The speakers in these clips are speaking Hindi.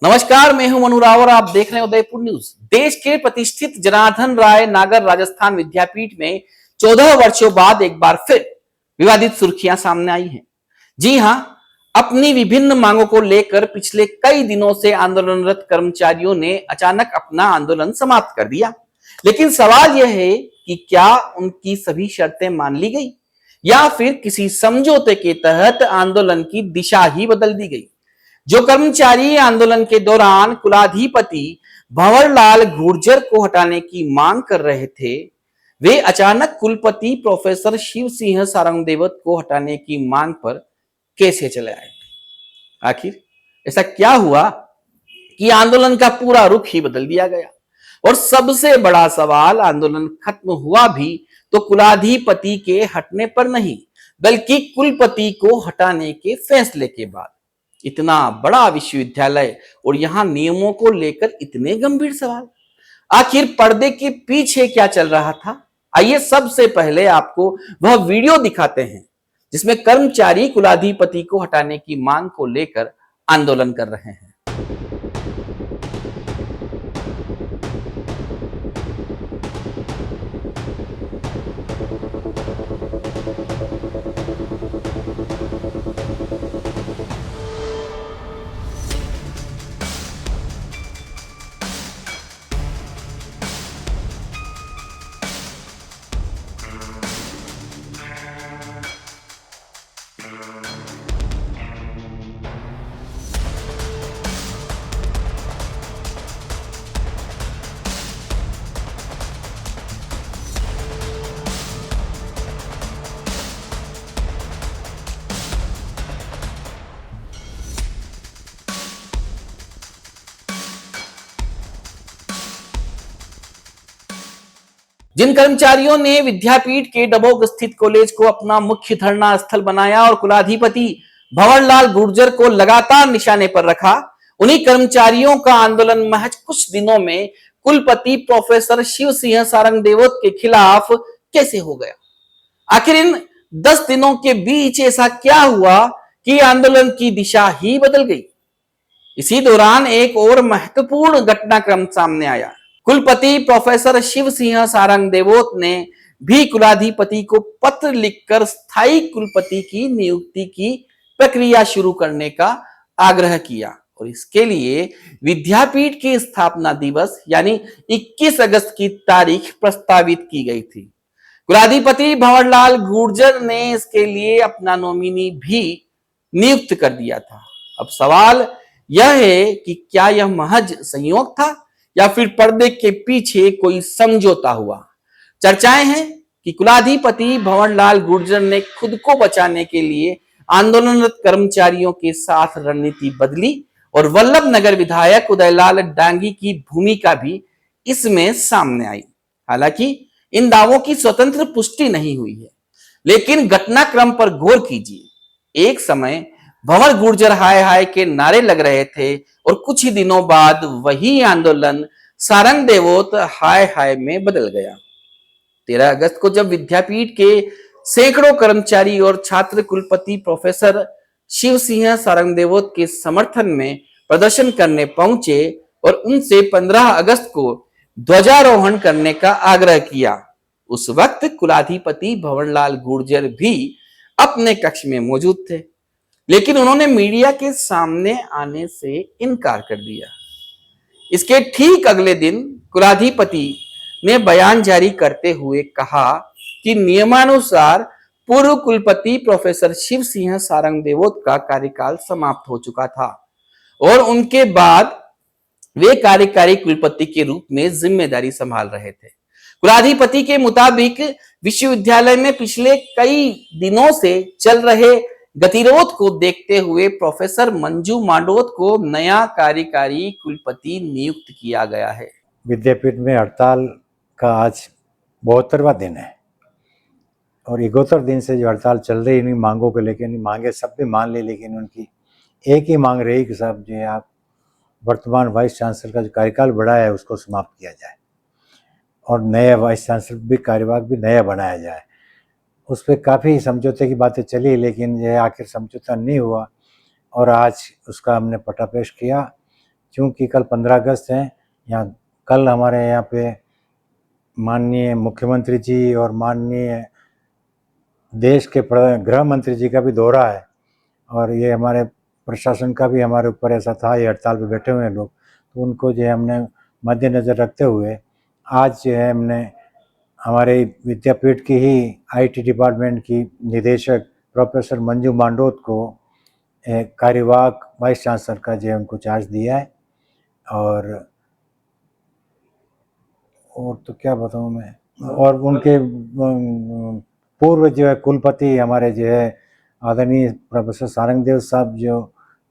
नमस्कार, मैं हूं मनु राव और आप देख रहे हैं उदयपुर न्यूज। देश के प्रतिष्ठित जनार्दन राय नागर राजस्थान विद्यापीठ में 14 वर्षों बाद एक बार फिर विवादित सुर्खियां सामने आई हैं। जी हां, अपनी विभिन्न मांगों को लेकर पिछले कई दिनों से आंदोलनरत कर्मचारियों ने अचानक अपना आंदोलन समाप्त कर दिया। लेकिन सवाल यह है कि क्या उनकी सभी शर्तें मान ली गई या फिर किसी समझौते के तहत आंदोलन की दिशा ही बदल दी गई। जो कर्मचारी आंदोलन के दौरान कुलाधिपति भंवरलाल गुर्जर को हटाने की मांग कर रहे थे, वे अचानक कुलपति प्रोफेसर शिव सिंह सारंगदेवत को हटाने की मांग पर कैसे चले आए। आखिर ऐसा क्या हुआ कि आंदोलन का पूरा रुख ही बदल दिया गया। और सबसे बड़ा सवाल, आंदोलन खत्म हुआ भी तो कुलाधिपति के हटने पर नहीं, बल्कि कुलपति को हटाने के फैसले के बाद। इतना बड़ा विश्वविद्यालय और यहां नियमों को लेकर इतने गंभीर सवाल, आखिर पर्दे के पीछे क्या चल रहा था। आइए सबसे पहले आपको वह वीडियो दिखाते हैं जिसमें कर्मचारी कुलाधिपति को हटाने की मांग को लेकर आंदोलन कर रहे हैं। जिन कर्मचारियों ने विद्यापीठ के डबोक स्थित कॉलेज को अपना मुख्य धरना स्थल बनाया और कुलाधिपति भंवरलाल गुर्जर को लगातार निशाने पर रखा, उन्हीं कर्मचारियों का आंदोलन महज कुछ दिनों में कुलपति प्रोफेसर शिव सिंह सारंगदेवत के खिलाफ कैसे हो गया। आखिर इन 10 दिनों के बीच ऐसा क्या हुआ कि आंदोलन की दिशा ही बदल गई। इसी दौरान एक और महत्वपूर्ण घटनाक्रम सामने आया। कुलपति प्रोफेसर शिव सिंह सारंगदेवत ने भी कुलाधिपति को पत्र लिखकर स्थायी कुलपति की नियुक्ति की प्रक्रिया शुरू करने का आग्रह किया और इसके लिए विद्यापीठ के स्थापना दिवस यानी 21 अगस्त की तारीख प्रस्तावित की गई थी। कुलाधिपति भंवरलाल गुर्जर ने इसके लिए अपना नॉमिनी भी नियुक्त कर दिया था। अब सवाल यह है कि क्या यह महज संयोग था या फिर पर्दे के पीछे कोई समझौता हुआ। चर्चाएं हैं कि कुलाधिपति भंवरलाल गुर्जर ने खुद को बचाने के लिए आंदोलनरत कर्मचारियों के साथ रणनीति बदली और वल्लभ नगर विधायक उदयलाल डांगी की भूमिका भी इसमें सामने आई। हालांकि इन दावों की स्वतंत्र पुष्टि नहीं हुई है, लेकिन घटनाक्रम पर गौर कीजिए। एक समय भंवर गुर्जर हाय हाय के नारे लग रहे थे और कुछ ही दिनों बाद वही आंदोलन सारंगदेवत हाय हाय में बदल गया। 13 अगस्त को जब विद्यापीठ के सैकड़ों कर्मचारी और छात्र कुलपति प्रोफेसर शिव सिंह सारंगदेवत के समर्थन में प्रदर्शन करने पहुंचे और उनसे 15 अगस्त को ध्वजारोहण करने का आग्रह किया, उस वक्त कुलाधिपति भंवरलाल गुर्जर भी अपने कक्ष में मौजूद थे, लेकिन उन्होंने मीडिया के सामने आने से इनकार कर दिया। इसके ठीक अगले दिन कुलाधिपति ने बयान जारी करते हुए कहा कि नियमानुसार पूर्व कुलपति प्रोफेसर शिव सिंह सारंगदेवत का कार्यकाल समाप्त हो चुका था और उनके बाद वे कार्यकारी कुलपति के रूप में जिम्मेदारी संभाल रहे थे। कुलाधिपति के मुताबिक विश्वविद्यालय में पिछले कई दिनों से चल रहे गतिरोध को देखते हुए प्रोफेसर मंजू मांडोत को नया कार्यकारी कुलपति नियुक्त किया गया है। विद्यापीठ में हड़ताल का आज 72वां दिन है और 71 दिन से जो हड़ताल चल रही है, इन मांगों को लेकर, इन मांगे सब भी मान ली, लेकिन उनकी एक ही मांग रही कि साहब जो है आप वर्तमान वाइस चांसलर का जो कार्यकाल बढ़ाया है उसको समाप्त किया जाए और नया वाइस चांसलर भी कार्यवाहक भी नया बनाया जाए। उस पर काफ़ी समझौते की बातें चली, लेकिन यह आखिर समझौता नहीं हुआ और आज उसका हमने पटापेश किया चूँकि कल 15 अगस्त है, यहाँ कल हमारे यहाँ पे माननीय मुख्यमंत्री जी और माननीय देश के गृह मंत्री जी का भी दौरा है, और ये हमारे प्रशासन का भी हमारे ऊपर ऐसा था, ये हड़ताल पे बैठे हुए हैं लोग, तो उनको जो है हमने मद्देनज़र रखते हुए आज जो है हमने हमारे विद्यापीठ की ही आईटी डिपार्टमेंट की निदेशक प्रोफेसर मंजू मांडोत को कार्यवाहक वाइस चांसलर का जो है उनको चार्ज दिया है। और तो क्या बताऊँ मैं, और उनके पूर्व जो है कुलपति हमारे जो है आदरणीय प्रोफेसर सारंगदेव साहब जो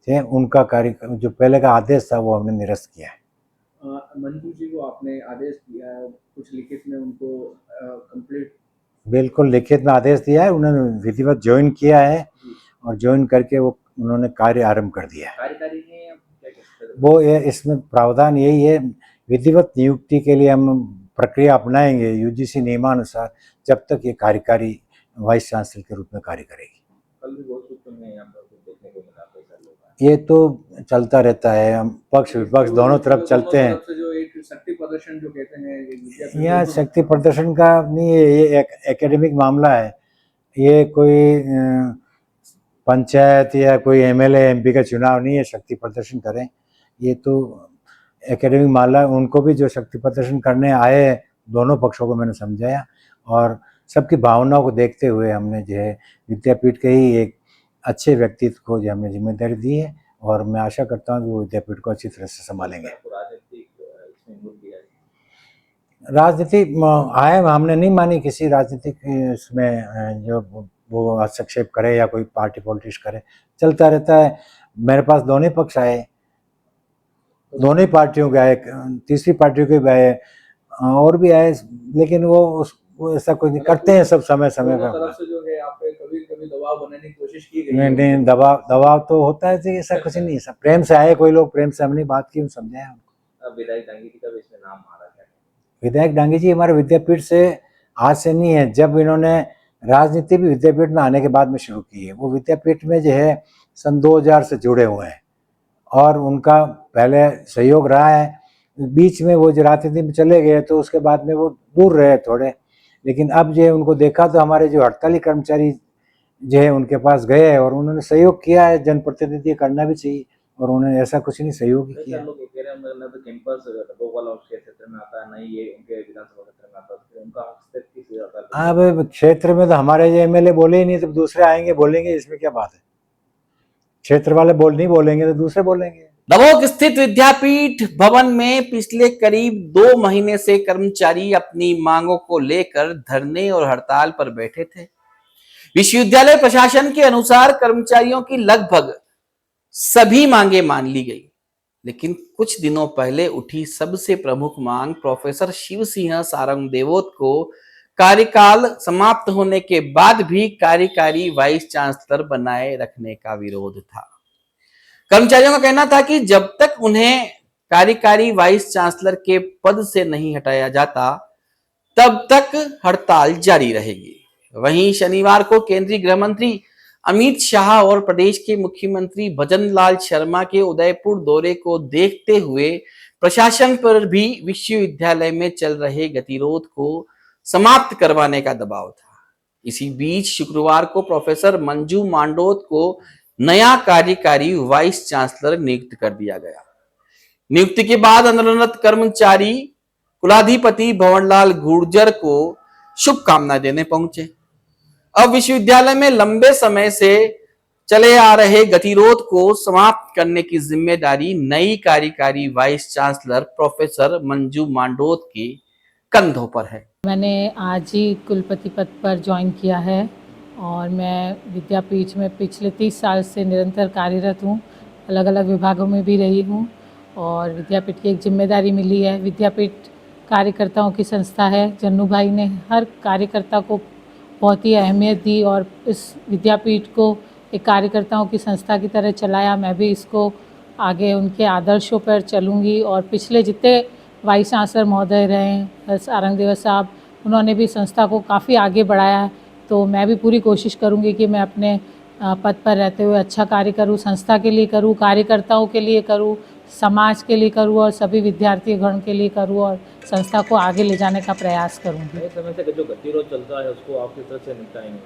थे, उनका कार्य जो पहले का आदेश था वो हमने निरस्त किया है। मंजू जी को आपने आदेश दिया है, कुछ लिखित में उनको कंप्लीट? बिल्कुल लिखित में आदेश दिया है, उन्होंने विधिवत ज्वाइन किया है और ज्वाइन करके वो उन्होंने कार्य आरंभ कर दिया है। कार्यकारी ने क्या कहते हैं वो ये इसमें प्रावधान यही है, विधिवत नियुक्ति के लिए हम प्रक्रिया अपनाएंगे यूजीसी नियमानुसार जब तक ये कार्यकारी वाइस चांसलर के रूप में कार्य करेगी। कल भी बहुत कुछ हमें यहाँ पर देखने को मिला, ये तो चलता रहता है, हम पक्ष विपक्ष दोनों तरफ चलते हैं। जो एक शक्ति प्रदर्शन जो कहते हैं, यहाँ शक्ति प्रदर्शन का नहीं है, ये एक एकेडमिक मामला है, ये कोई पंचायत या कोई एमएलए एमपी का चुनाव नहीं है शक्ति प्रदर्शन करें, ये तो एकेडमिक मामला। उनको भी जो शक्ति प्रदर्शन करने आए दोनों पक्षों को मैंने समझाया और सबकी भावनाओं को देखते हुए हमने जो है विद्यापीठ के ही एक अच्छे व्यक्तित्व को जो हमने जिम्मेदारी दी है, और मैं आशा करता हूँ कि वो विद्यापीठ को अच्छी तरह से संभालेंगे। राजनीति आए हमने नहीं मानी किसी राजनीतिक इसमें जो वो हस्तक्षेप करे या कोई पार्टी पॉलिटिक्स करे, चलता रहता है। मेरे पास दोनों पक्ष आए, दोनों पार्टियों के आए, तीसरी पार्टियों के भी आए और भी आए, लेकिन वो ऐसा कुछ नहीं करते हैं, सब समय समय पर तरफ से जो है आप पे कभी दबाव बनाने की कोशिश की गई? नहीं, दबाव तो होता है, ऐसा कुछ नहीं है, सब प्रेम से आए, कोई लोग प्रेम से हमने बात की, समझाया उनको। विधायक डांगी जी का भी इसमें नाम आ रहा है? विधायक डांगी जी हमारे विद्यापीठ से आज से नहीं है, जब इन्होंने राजनीति भी विद्यापीठ में आने के बाद में शुरू की है। वो विद्यापीठ में जो है सन 2000 से जुड़े हुए हैं और उनका पहले सहयोग रहा है। बीच में वो जो राजनीति में चले गए तो उसके बाद में वो दूर रहे थोड़े, लेकिन अब जो है उनको देखा तो हमारे जो हड़ताली कर्मचारी जो है उनके पास गए और उन्होंने सहयोग किया है। जनप्रतिनिधि करना भी चाहिए और उन्होंने ऐसा कुछ नहीं सहयोग किया। अब क्षेत्र में तो हमारे जो एमएलए बोले ही नहीं, तो दूसरे आएंगे बोलेंगे, इसमें क्या बात है? क्षेत्र वाले नहीं बोलेंगे तो दूसरे बोलेंगे। दमोह स्थित विद्यापीठ भवन में पिछले करीब 2 महीने से कर्मचारी अपनी मांगों को लेकर धरने और हड़ताल पर बैठे थे। विश्वविद्यालय प्रशासन के अनुसार कर्मचारियों की लगभग सभी मांगे मान ली गई, लेकिन कुछ दिनों पहले उठी सबसे प्रमुख मांग प्रोफेसर शिव सिंह सारंगदेवोत को कार्यकाल समाप्त होने के बाद भी कार्यकारी वाइस चांसलर बनाए रखने का विरोध था। कर्मचारियों का कहना था कि जब तक उन्हें कार्यकारी वाइस चांसलर के पद से नहीं हटाया जाता तब तक हड़ताल जारी रहेगी। वहीं शनिवार को केंद्रीय गृह मंत्री अमित शाह और प्रदेश के मुख्यमंत्री भजनलाल शर्मा के उदयपुर दौरे को देखते हुए प्रशासन पर भी विश्वविद्यालय में चल रहे गतिरोध को समाप्त करवाने का दबाव था। इसी बीच शुक्रवार को प्रोफेसर मंजू मांडोत को नया कार्यकारी वाइस चांसलर नियुक्त कर दिया गया। नियुक्ति के बाद आंदोलनरत कर्मचारी कुलाधिपति भंवरलाल गुर्जर को शुभकामनाएं देने पहुंचे। अब विश्वविद्यालय में लंबे समय से चले आ रहे गतिरोध को समाप्त करने की जिम्मेदारी नई कार्यकारी वाइस चांसलर प्रोफेसर मंजू मांडोत के कंधों पर है। मैंने आज ही कुलपति पद पर ज्वाइन किया है और मैं विद्यापीठ में पिछले 30 साल से निरंतर कार्यरत हूँ। अलग अलग विभागों में भी रही हूँ और विद्यापीठ की एक जिम्मेदारी मिली है। विद्यापीठ कार्यकर्ताओं की संस्था है। जन्नू भाई ने हर कार्यकर्ता को बहुत ही अहमियत दी और इस विद्यापीठ को एक कार्यकर्ताओं की संस्था की तरह चलाया। मैं भी इसको आगे उनके आदर्शों पर चलूँगी और पिछले जितने वाइस चांसलर महोदय रहे सारंगदेव साहब, उन्होंने भी संस्था को काफ़ी आगे बढ़ाया है। तो मैं भी पूरी कोशिश करूँगी कि मैं अपने पद पर रहते हुए अच्छा कार्य करूँ, संस्था के लिए करूँ, कार्यकर्ताओं के लिए करूँ, समाज के लिए करूँ और सभी विद्यार्थी गण के लिए करूँ और संस्था को आगे ले जाने का प्रयास करूँगी। नए समय से जो गतिरोध चलता है उसको आप किस तरह से निपटाएंगे?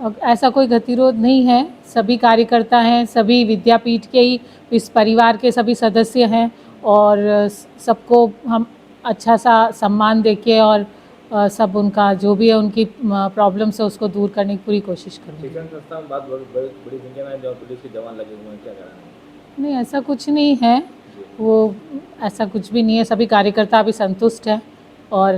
अब ऐसा कोई गतिरोध नहीं है, सभी कार्यकर्ता हैं, सभी विद्यापीठ के ही इस परिवार के सभी सदस्य हैं और सबको हम अच्छा सा सम्मान देके और सब उनका जो भी है उनकी प्रॉब्लम्स है उसको दूर करने की पूरी कोशिश करूँगी। शिक्षण संस्था में बात बड़ी संख्या में जो पुलिस के जवान लगे हुए हैं, क्या कारण है? नहीं, ऐसा कुछ नहीं है, वो ऐसा कुछ भी नहीं है, सभी कार्यकर्ता अभी संतुष्ट हैं और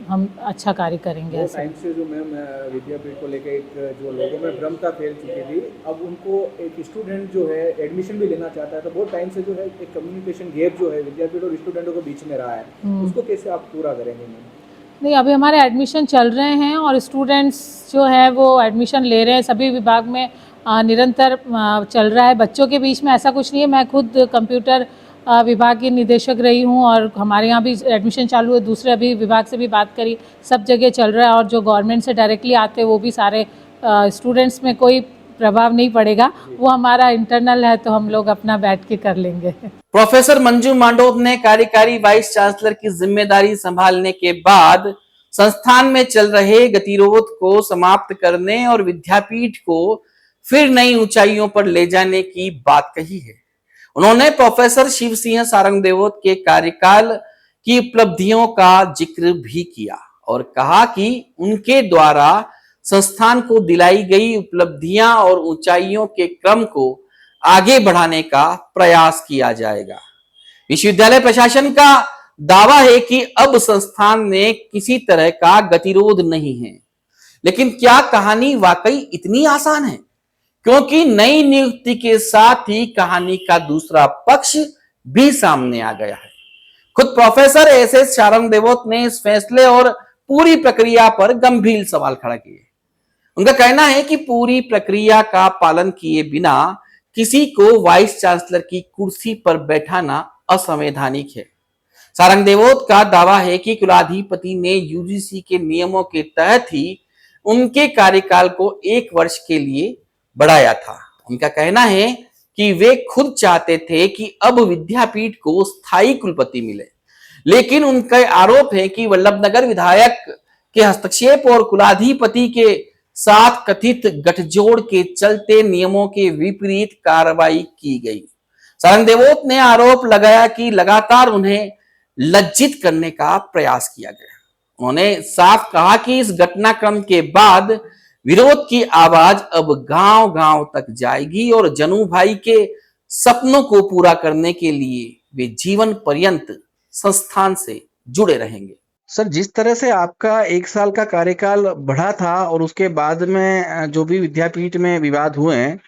हम अच्छा कार्य करेंगे। वो ऐसा टाइम से जो मैम विद्यापीठ को लेकर एक जो लोगों में भ्रमता फैल चुकी थी, अब उनको एक स्टूडेंट जो है एडमिशन भी लेना चाहता है, तो बहुत टाइम से जो है एक कम्युनिकेशन गैप जो है विद्यापीठ और स्टूडेंटों के बीच में रहा है, उसको कैसे आप पूरा करेंगे मैम? नहीं, अभी हमारे एडमिशन चल रहे हैं और स्टूडेंट्स जो है वो एडमिशन ले रहे हैं, सभी विभाग में निरंतर चल रहा है। बच्चों के बीच में ऐसा कुछ नहीं है, मैं खुद कंप्यूटर विभाग की निदेशक रही हूँ और हमारे यहाँ भी एडमिशन चालू है, दूसरे अभी विभाग से भी बात करी, सब जगह चल रहा है और जो गवर्नमेंट से डायरेक्टली आते हैं वो भी सारे स्टूडेंट्स में कोई प्रभाव नहीं पड़ेगा, वो हमारा इंटरनल है तो हम लोग अपना बैठ के कर लेंगे। प्रोफेसर मंजू मांडोत ने कार्यकारी वाइस चांसलर की जिम्मेदारी संभालने के बाद संस्थान में चल रहे गतिरोध को समाप्त करने और विद्यापीठ को फिर नई ऊंचाइयों पर ले जाने की बात कही है। उन्होंने प्रोफेसर शिव सिंह सारंग देवोत के कार्यकाल की उपलब्धियों का जिक्र भी किया और कहा कि उनके द्वारा संस्थान को दिलाई गई उपलब्धियां और ऊंचाइयों के क्रम को आगे बढ़ाने का प्रयास किया जाएगा। विश्वविद्यालय प्रशासन का दावा है कि अब संस्थान में किसी तरह का गतिरोध नहीं है, लेकिन क्या कहानी वाकई इतनी आसान है? क्योंकि नई नियुक्ति के साथ ही कहानी का दूसरा पक्ष भी सामने आ गया है। खुद प्रोफेसर एस.एस. सारंग देवोत ने इस फैसले और पूरी प्रक्रिया पर गंभीर सवाल खड़ा किए। उनका कहना है कि पूरी प्रक्रिया का पालन किए बिना किसी को वाइस चांसलर की कुर्सी पर बैठाना असंवैधानिक है। सारंग देवोत का दावा है कि कुलाधिपति ने यूजीसी के नियमों के तहत ही उनके कार्यकाल को 1 वर्ष के लिए बढ़ाया था। उनका कहना है कि वे खुद चाहते थे कि अब विद्यापीठ को स्थायी कुलपति मिले, लेकिन उनका आरोप है कि वल्लभनगर विधायक के हस्तक्षेप और कुलाधिपति के साथ कथित गठजोड़ के चलते नियमों के विपरीत कार्रवाई की गई। सारंग देवोत ने आरोप लगाया कि लगातार उन्हें लज्जित करने का प्रयास किया गया। उन्होंने साफ कहा कि इस घटनाक्रम के बाद विरोध की आवाज अब गांव-गांव तक जाएगी और जनू भाई के सपनों को पूरा करने के लिए वे जीवन पर्यंत संस्थान से जुड़े रहेंगे। सर, जिस तरह से आपका 1 साल का कार्यकाल बढ़ा था और उसके बाद में जो भी विद्यापीठ में विवाद हुए हैं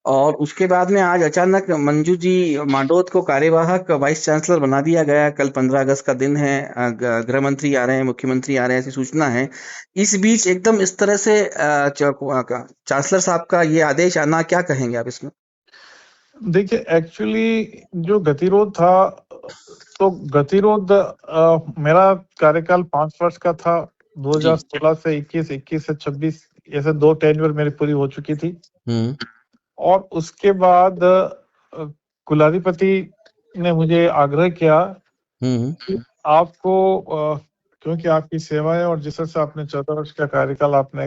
और उसके बाद में आज अचानक मंजू जी मांडोत को कार्यवाहक वाइस चांसलर बना दिया गया। कल 15 अगस्त का दिन है, गृह मंत्री आ रहे हैं, मुख्यमंत्री आ रहे हैं, ऐसी सूचना है। इस बीच एकदम इस तरह से चांसलर साहब का ये आदेश आना, क्या कहेंगे आप इसमें? देखिए, एक्चुअली जो गतिरोध था, तो गतिरोध मेरा कार्यकाल 5 वर्ष का था, 2016 से 21, 21 से 26, ऐसे 2 टेन्योर मेरी पूरी हो चुकी थी। और उसके बाद कुलाधिपति ने मुझे आग्रह किया कि आपको क्योंकि आपकी सेवाएं और जिस तरह से आपने 14 वर्ष का कार्यकाल आपने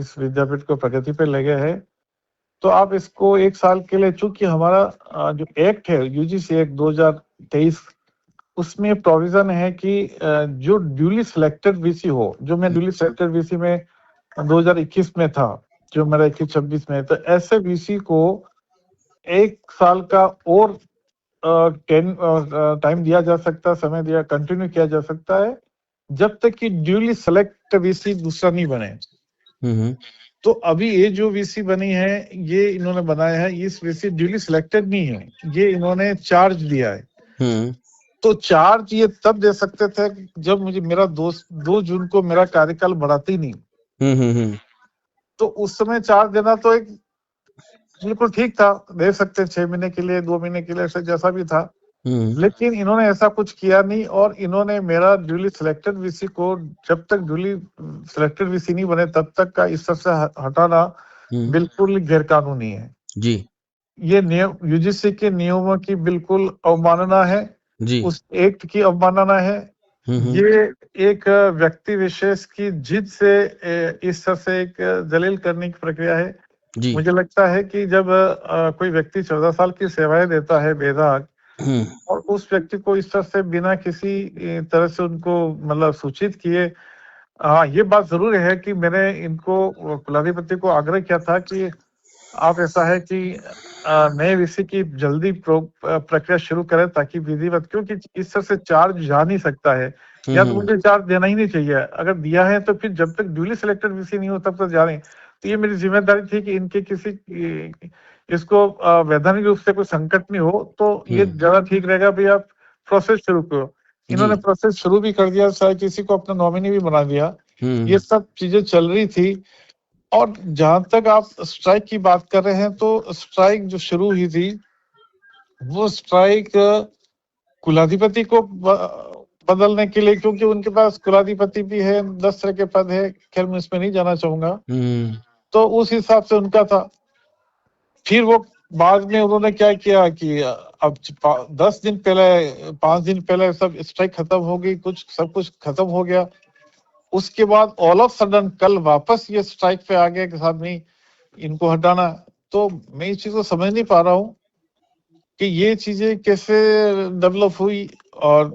इस विद्यापीठ को प्रगति पे ले गए है, तो आप इसको 1 साल के लिए, चूंकि हमारा जो एक्ट है यूजीसी एक्ट 2023, उसमें प्रोविजन है कि जो ड्यूली सिलेक्टेड वीसी हो, जो मैं ड्यूली सिलेक्टेड वीसी में 2021 में था, जो मेरा 21-26 में, तो ऐसे वीसी को 1 साल का और टाइम दिया जा सकता है, समय दिया, कंटिन्यू किया जा सकता है, जब तक कि ड्यूली सिलेक्ट वीसी दूसरा नहीं बने। तो अभी ये जो वीसी बनी है, ये इन्होंने बनाया है, इस वीसी ड्यूली सिलेक्टेड नहीं है, ये इन्होंने चार्ज दिया है। तो चार्ज ये तब दे सकते थे जब मुझे मेरा 2 जून को मेरा कार्यकाल बढ़ाते ही नहीं। तो उस समय चार्ज देना तो एक बिल्कुल ठीक था, दे सकते 6 महीने के लिए, 2 महीने के लिए, ऐसा जैसा भी था। लेकिन इन्होंने ऐसा कुछ किया नहीं और इन्होंने मेरा ड्यूली सिलेक्टेड वीसी को, जब तक ड्यूली सिलेक्टेड वीसी नहीं बने तब तक का इस तरह से हटाना बिल्कुल गैर कानूनी है। जी। ये नियम यूजीसी के नियमों की बिल्कुल अवमानना है, जी। उस एक्ट की अवमानना है। ये एक व्यक्ति विशेष की जिद से इस तरह से एक जलील करने की प्रक्रिया है। जी। मुझे लगता है कि जब कोई व्यक्ति 14 साल की सेवाएं देता है बेदाग, और उस व्यक्ति को इस तरह से बिना किसी तरह से उनको मतलब सूचित किए, हाँ ये बात जरूर है कि मैंने इनको कुलाधिपति को आग्रह किया था कि आप ऐसा है कि नए विषय की जल्दी प्रक्रिया शुरू करें ताकि विधिवत, क्योंकि इस तरह से चार्ज जा नहीं सकता है, या तो मुझे चार्ज देना ही नहीं चाहिए, अगर दिया है तो फिर जब तक ड्यूली सिलेक्टेड विषय नहीं हो तब तक जा रहे हैं। तो ये मेरी जिम्मेदारी थी कि इनके किसी इसको वैधानिक रूप से कोई संकट नहीं हो, तो ये ज्यादा ठीक रहेगा भाई आप प्रोसेस शुरू करो। इन्होंने प्रोसेस शुरू भी कर दिया, शायद किसी को अपना नॉमिनी भी बना दिया, ये सब चीजें चल रही थी। और जहां तक आप स्ट्राइक की बात कर रहे हैं, तो स्ट्राइक जो शुरू हुई थी वो स्ट्राइक कुलाधिपति को बदलने के लिए, क्योंकि उनके पास कुलाधिपति भी है, 10 तरह के पद है, खैर मैं इसमें नहीं जाना चाहूंगा, तो उस हिसाब से उनका था। फिर वो बाद में उन्होंने क्या किया कि अब 10 दिन पहले 5 दिन पहले सब स्ट्राइक खत्म हो गई, सब कुछ खत्म हो गया। उसके बाद ऑल ऑफ सडन कल वापस ये स्ट्राइक पे आ गया कि साहब नहीं इनको हटाना। तो मैं इस चीज को समझ नहीं पा रहा हूँ कि ये चीजें कैसे डेवलप हुई। और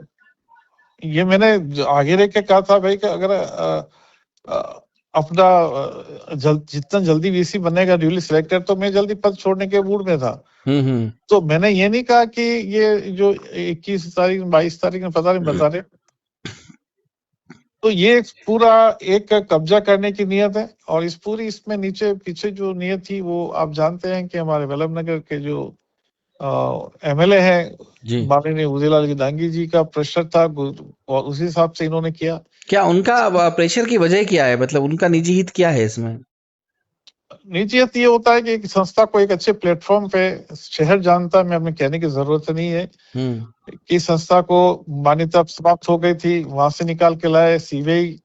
ये मैंने आगे रह के कहा था भाई कि अगर अपना जितना जल्दी वीसी बनेगा ड्यूली सिलेक्टेड, तो मैं जल्दी पद छोड़ने के मूड में था। तो मैंने ये नहीं कहा कि ये जो 21 तारीख 22 तारीख में पता नहीं बता रहे, तो ये पूरा एक कब्जा करने की नियत है। और इसमें नीचे पीछे जो नियत थी वो आप जानते हैं कि हमारे वल्लभ नगर के जो एमएलए है माननीय उदयलाल गिदांगी जी का प्रेशर था, और उसी हिसाब से इन्होंने किया। क्या उनका प्रेशर की वजह क्या है, मतलब उनका निजी हित क्या है इसमें? निजी हित ये होता है कि एक संस्था को एक अच्छे प्लेटफॉर्म पे शहर जानता है, मैं अपने कहने की जरूरत नहीं है कि संस्था को मान्यता समाप्त हो गई थी, वहां से निकाल के लाए। सीबीआई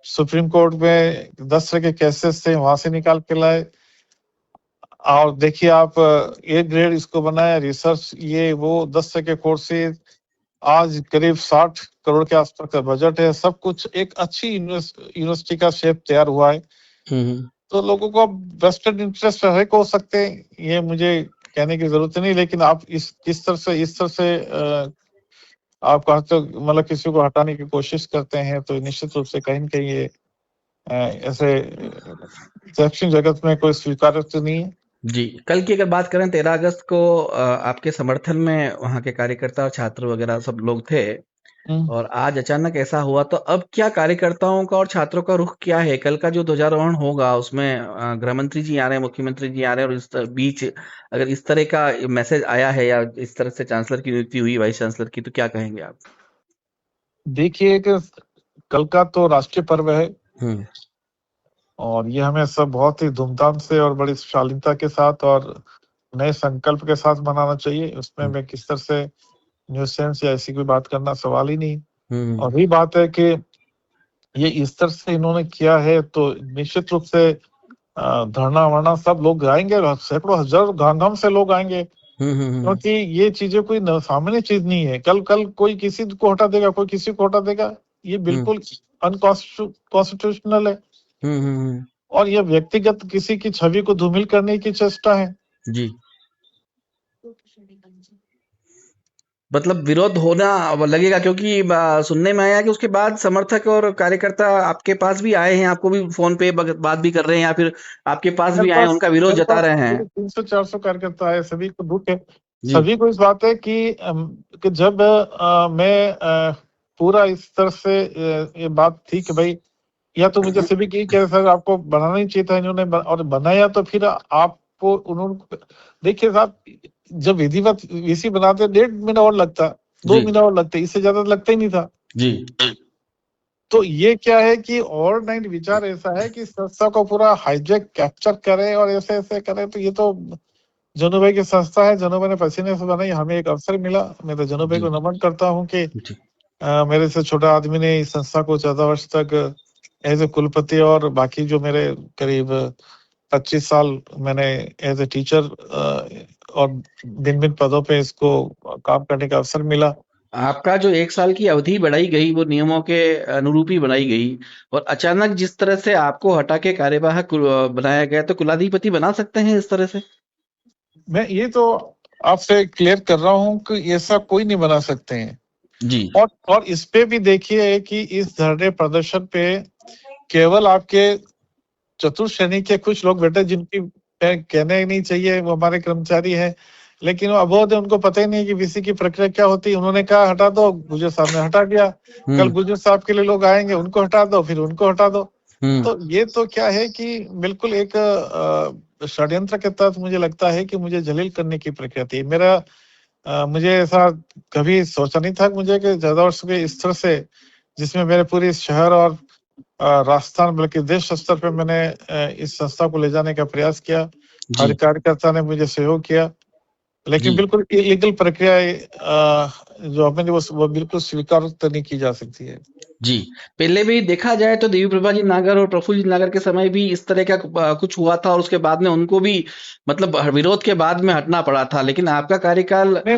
सुप्रीम कोर्ट में 10 तरह के केसेस थे, वहां से निकाल के लाए। और देखिए आप ए ग्रेड इसको बनाया, रिसर्च ये वो 10 तरह के कोर्सेज, आज करीब 60 करोड़ के आसपास का बजट है, सब कुछ एक अच्छी यूनिवर्सिटी का शेप तैयार हुआ है। तो लोगों को वेस्टेड इंटरेस्ट हो सकते हैं, ये मुझे कहने की जरूरत नहीं, लेकिन आप इस तरह से आप कहते हो मतलब किसी को हटाने की कोशिश करते हैं, तो निश्चित रूप से कहीं न कहीं ये ऐसे शैक्षणिक जगत में कोई स्वीकार्य तो नहीं है। जी, कल की अगर बात करें 13 अगस्त को आपके समर्थन में वहां के कार्यकर्ता और छात्र वगैरह सब लोग थे, और आज अचानक ऐसा हुआ, तो अब क्या कार्यकर्ताओं का और छात्रों का रुख क्या है? कल का जो ध्वजारोहण होगा उसमें गृह मंत्री जी आ रहे हैं, मुख्यमंत्री जी आ रहे हैं, और इस बीच अगर इस तरह का मैसेज आया है या इस तरह से चांसलर की नियुक्ति हुई, वाइस चांसलर की, तो क्या कहेंगे आप? देखिए कल का तो राष्ट्रीय पर्व है, और ये हमें सब बहुत ही धूमधाम से और बड़ी शालीनता के साथ और नए संकल्प के साथ मनाना चाहिए। उसमें मैं किस तरह से न्यूसेंस या ऐसी कोई बात करना सवाल ही नहीं। और ये बात है कि ये इस तरह से इन्होंने किया है, तो निश्चित रूप से धरना वरना सब लोग आएंगे, सैकड़ों हजारों गांव से लोग आएंगे, क्योंकि ये चीजें कोई सामान्य चीज नहीं है। कल कोई किसी को हटा देगा, कोई किसी को हटा देगा, ये बिल्कुल अनकॉन्स्टिट्यूशनल है। और ये व्यक्तिगत किसी की छवि को धूमिल करने की चेष्टा है। जी, मतलब विरोध होना लगेगा, क्योंकि सुनने में आया कि उसके बाद समर्थक और कार्यकर्ता आपके पास भी आए हैं, आपको भी फोन पे बात भी कर रहे हैं, या फिर आपके पास भी आए, उनका विरोध जता रहे हैं। 300-400 कार्यकर्ता आए, सभी को दुख है, सभी को इस बात है कि जब मैं पूरा इस तरह से ये बात थी कि भाई या तो मुझे सभी की क्या सर आपको बनाना ही चाहिए था, इन्होंने और बनाया, तो फिर आपको उन्होंने देखिए साहब जब विधिवत वीसी बनाते 1.5 महीना और लगता, 2 महीना और लगते, इससे ज्यादा लगता ही नहीं था जी। तो ये क्या है कि ओवरनाइट विचार ऐसा है कि संस्था को पूरा हाईजैक कैप्चर करे और ऐसे ऐसे करे। तो ये तो जनू भाई की संस्था है, जनू भाई ने पसीने से बनाई, हमें एक अवसर मिला। मैं तो जनू भाई को नमन करता हूँ कि मेरे से छोटा आदमी ने इस संस्था को 14 वर्ष तक एज ए कुलपति और बाकी जो मेरे करीब 25 साल मैंने एज ए टीचर और भिन्न पदों पे इसको काम करने का अवसर मिला। आपका जो 1 साल की अवधि बढ़ाई गई वो नियमों के अनुरूप ही बनाई गई और अचानक जिस तरह से आपको हटा के कार्यवाहक बनाया गया, तो कुलाधिपति बना सकते हैं इस तरह से? मैं ये तो आपसे क्लियर कर रहा हूँ कि ऐसा कोई नहीं बना सकते हैं। जी। और इस पे भी देखिए कि इस धरने प्रदर्शन पे केवल आपके चतुर्थ श्रेणी के कुछ लोग बैठे, जिनकी कहने ही नहीं चाहिए, वो हमारे कर्मचारी हैं, लेकिन वो अबोध है, उनको पता ही नहीं कि वीसी की प्रक्रिया क्या होती है। उन्होंने कहा हटा दो, गुर्जर साहब ने हटा दिया। कल गुर्जर साहब के लिए लोग आएंगे, उनको हटा दो, फिर उनको हटा दो। तो ये तो क्या है कि बिल्कुल एक षड्यंत्र के तहत मुझे लगता है कि मुझे जलील करने की प्रक्रिया थी। मुझे ऐसा कभी सोचा नहीं था मुझे कि ज्यादा वर्ष के इस तरह से, जिसमें मेरे पूरे शहर और राजस्थान बल्कि देश स्तर पे मैंने इस संस्था को ले जाने का प्रयास किया। हर कार्यकर्ता ने मुझे सहयोग किया, लेकिन बिल्कुल इलीगल प्रक्रिया जो हमें वो बिल्कुल स्वीकार तो नहीं की जा सकती है। जी, पहले भी देखा जाए तो देवी प्रभा जी नागर और प्रफुल्ल जी नागर के समय भी इस तरह का कुछ हुआ था और उसके बाद में उनको भी मतलब विरोध के बाद में हटना पड़ा था, लेकिन आपका कार्यकाल नहीं,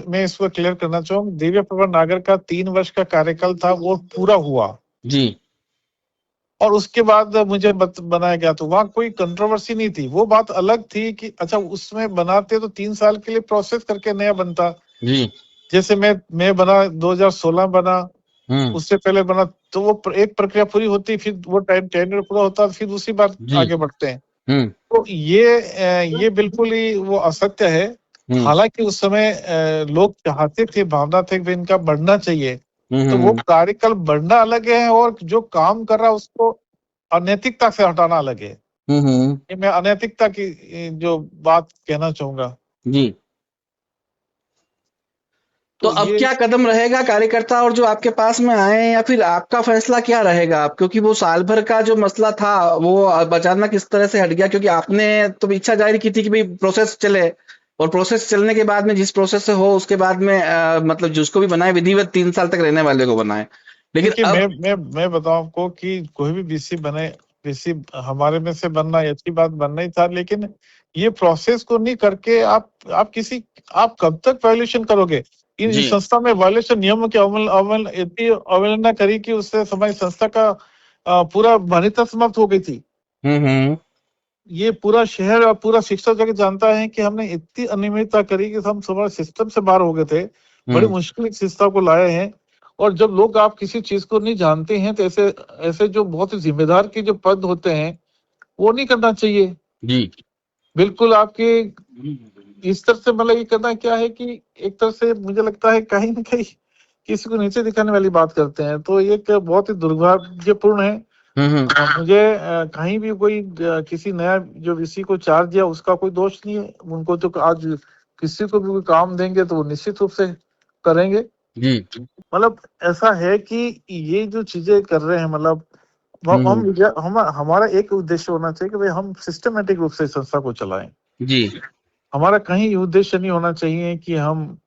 मैं इसको क्लियर करना चाहूँ। देवी प्रभा नागर का 3 वर्ष का कार्यकाल था, वो पूरा हुआ जी, और उसके बाद मुझे बनाया गया। तो वहाँ कोई कंट्रोवर्सी नहीं थी। वो बात अलग थी कि अच्छा उसमें बनाते तो 3 साल के लिए प्रोसेस करके नया बनता। जी, जैसे मैं बना 2016 बना, उससे पहले बना, तो वो एक प्रक्रिया पूरी होती, फिर वो टाइम टेन्योर पूरा होता, फिर दूसरी बार आगे बढ़ते हैं। तो ये बिल्कुल ही वो असत्य है। हालांकि उस समय लोग चाहते थे, भावना थे कि इनका बढ़ना चाहिए, तो वो कार्यकाल बढ़ना अलग है और जो काम कर रहा है उसको अनैतिकता से हटाना अलग है। ये मैं अनैतिकता की जो बात कहना चाहूंगा जी। तो अब क्या कदम रहेगा कार्यकर्ता और जो आपके पास में आए, या फिर आपका फैसला क्या रहेगा? आप, क्योंकि वो साल भर का जो मसला था वो अचानक इस तरह से हट गया, क्योंकि आपने तो इच्छा जाहिर की थी कि भाई प्रोसेस चले और प्रोसेस चलने के बाद में जिस प्रोसेस से हो उसके बाद में मतलब जिसको भी बनाए विधिवत 3 साल तक रहने वाले को बनाए। लेकिन मैं बताऊं आपको कि कोई भी बीसी बने, बीसी हमारे में से बनना अच्छी बात बनना ही था, लेकिन ये प्रोसेस को नहीं करके आप कब तक वायलेशन करोगे? इन संस्था में वायलेशन नियमों की अवहेलना करी कि उससे हमारी संस्था का पूरा मान्यता समाप्त हो गई थी। ये पूरा शहर और पूरा शिक्षा जगत जानता है कि हमने इतनी अनियमितता करी कि हम हमारे सिस्टम से बाहर हो गए थे। बड़ी मुश्किल इस संस्था को लाए हैं। और जब लोग आप किसी चीज को नहीं जानते हैं तो ऐसे जो बहुत ही जिम्मेदार के जो पद होते हैं वो नहीं करना चाहिए। जी, बिल्कुल आपके इस तरह से मतलब ये करना क्या है कि एक तरह से मुझे लगता है कहीं ना कहीं किसी को नीचे दिखाने वाली बात करते हैं, तो ये बहुत ही दुर्भाग्यपूर्ण है। मुझे कहीं भी कोई किसी नया जो वीसी को चार्ज दिया उसका कोई दोष नहीं है। उनको तो आज किसी को भी कोई काम देंगे तो वो निश्चित रूप से करेंगे। जी, मतलब ऐसा है कि ये जो चीजें कर रहे हैं, मतलब हमारा एक उद्देश्य होना चाहिए कि भाई हम सिस्टमेटिक रूप से संस्था को चलाएं। जी, हमारा कहीं उद्देश्य नहीं होना चाहिए कि हम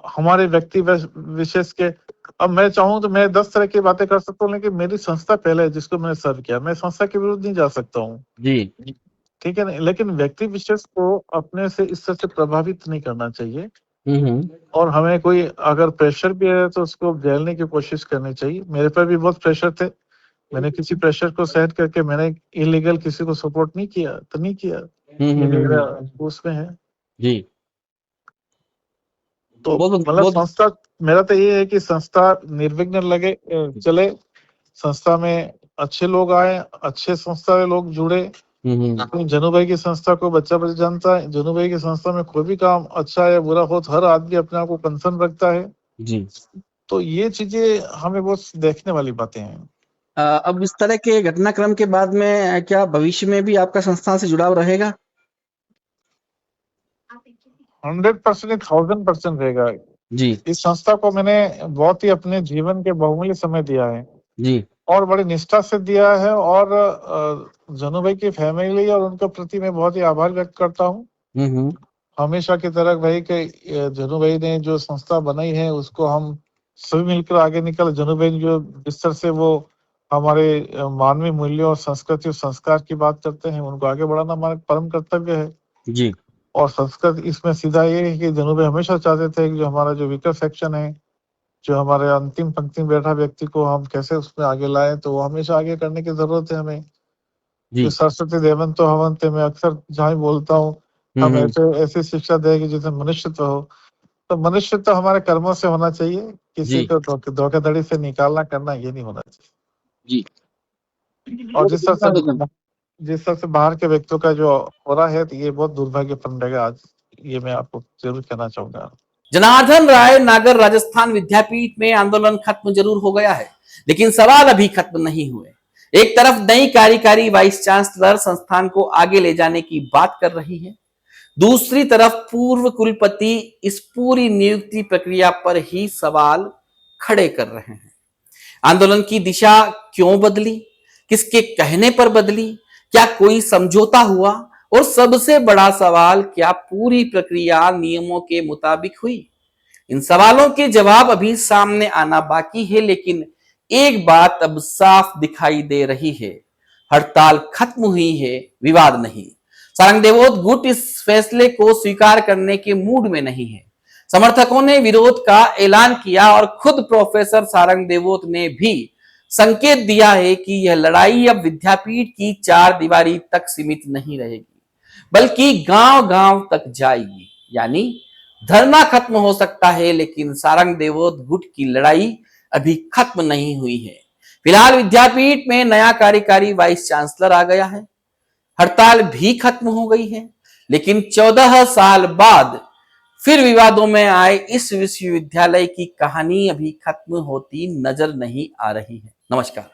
हमारे व्यक्ति विशेष के, अब मैं चाहूँ तो मैं 10 तरह की बातें कर सकता हूँ, लेकिन मेरी संस्था पहले है जिसको मैंने सर्व किया, मैं संस्था के विरुद्ध नहीं जा सकता हूँ। जी, ठीक है ना, लेकिन व्यक्ति विशेष को अपने से इस तरह से प्रभावित नहीं करना चाहिए। और हमें कोई अगर प्रेशर भी है तो उसको झेलने की कोशिश करनी चाहिए। मेरे पर भी बहुत प्रेशर थे, मैंने किसी प्रेशर को सहन करके मैंने इलीगल किसी को सपोर्ट नहीं किया, तो नहीं किया। ये मेरा उसमें है जी। तो मतलब संस्था, मेरा तो ये है कि संस्था निर्विघ्न लगे चले, संस्था में अच्छे लोग आए, अच्छे संस्था में लोग जुड़े। जनू भाई की संस्था को बच्चा जानता है, जनू भाई की संस्था में कोई भी काम अच्छा या बुरा हो तो हर आदमी अपने आप को कंसर्न रखता है जी। तो ये चीजें हमें बहुत देखने वाली बातें हैं। अब इस तरह के घटनाक्रम के बाद में क्या भविष्य में भी आपका संस्था से जुड़ाव रहेगा? 100% 1000% रहेगा जी। इस संस्था को मैंने बहुत ही अपने जीवन के बहुमूल्य समय दिया है जी, और बड़ी निष्ठा से दिया है। और जनू भाई की फैमिली और उनके प्रति मैं बहुत ही आभार व्यक्त करता हूँ। हमेशा की तरह भाई के जनू भाई ने जो संस्था बनाई है उसको हम सभी मिलकर आगे निकल। जनू भाई जो जिस तरह से वो हमारे मानवीय मूल्यों और संस्कृति और संस्कार की बात करते हैं, उनको आगे बढ़ाना हमारा परम कर्तव्य है। जी और संस्कृत इसमें सीधा ये है कि जनूबे हमेशा चाहते थे कि जो हमारा जो वीकर सेक्शन है, जो हमारे अंतिम पंक्ति में बैठा व्यक्ति को हम कैसे उसमें आगे लाएं, तो वो हमेशा आगे करने की जरूरत है हमें। जी जो सरस्वती देवंतो हवंते, मैं अक्सर जहाँ भी बोलता हूँ, हम ऐसी शिक्षा दें कि जिसमें मनुष्यत्व हो। तो मनुष्यत्व हमारे कर्मों से होना चाहिए, किसी जी। को धोखाधड़ी से निकालना करना ये नहीं होना चाहिए। जी और जिस तरह से बाहर के व्यक्तियों का जो हो रहा है, तो ये बहुत दुर्भाग्यपूर्ण रहेगा। आज ये मैं आपको जरूर कहना चाहूंगा। जनार्दन राय नागर राजस्थान विद्यापीठ में आंदोलन खत्म जरूर हो गया है, लेकिन सवाल अभी खत्म नहीं हुए। एक तरफ नई कार्यकारी वाइस चांसलर संस्थान को आगे ले जाने की बात कर रही है, दूसरी तरफ पूर्व कुलपति इस पूरी नियुक्ति प्रक्रिया पर ही सवाल खड़े कर रहे हैं। आंदोलन की दिशा क्यों बदली, किसके कहने पर बदली, क्या कोई समझौता हुआ, और सबसे बड़ा सवाल, क्या पूरी प्रक्रिया नियमों के मुताबिक हुई? इन सवालों के जवाब अभी सामने आना बाकी है, लेकिन एक बात अब साफ दिखाई दे रही है, हड़ताल खत्म हुई है, विवाद नहीं। सारंग देवोत गुट इस फैसले को स्वीकार करने के मूड में नहीं है। समर्थकों ने विरोध का ऐलान किया और खुद प्रोफेसर सारंग देवोत ने भी संकेत दिया है कि यह लड़ाई अब विद्यापीठ की चार दीवारी तक सीमित नहीं रहेगी, बल्कि गांव गांव तक जाएगी। यानी धरना खत्म हो सकता है, लेकिन सारंग देवोत गुट की लड़ाई अभी खत्म नहीं हुई है। फिलहाल विद्यापीठ में नया कार्यकारी वाइस चांसलर आ गया है, हड़ताल भी खत्म हो गई है, लेकिन 14 साल बाद फिर विवादों में आए इस विश्वविद्यालय की कहानी अभी खत्म होती नजर नहीं आ रही है। नमस्कार।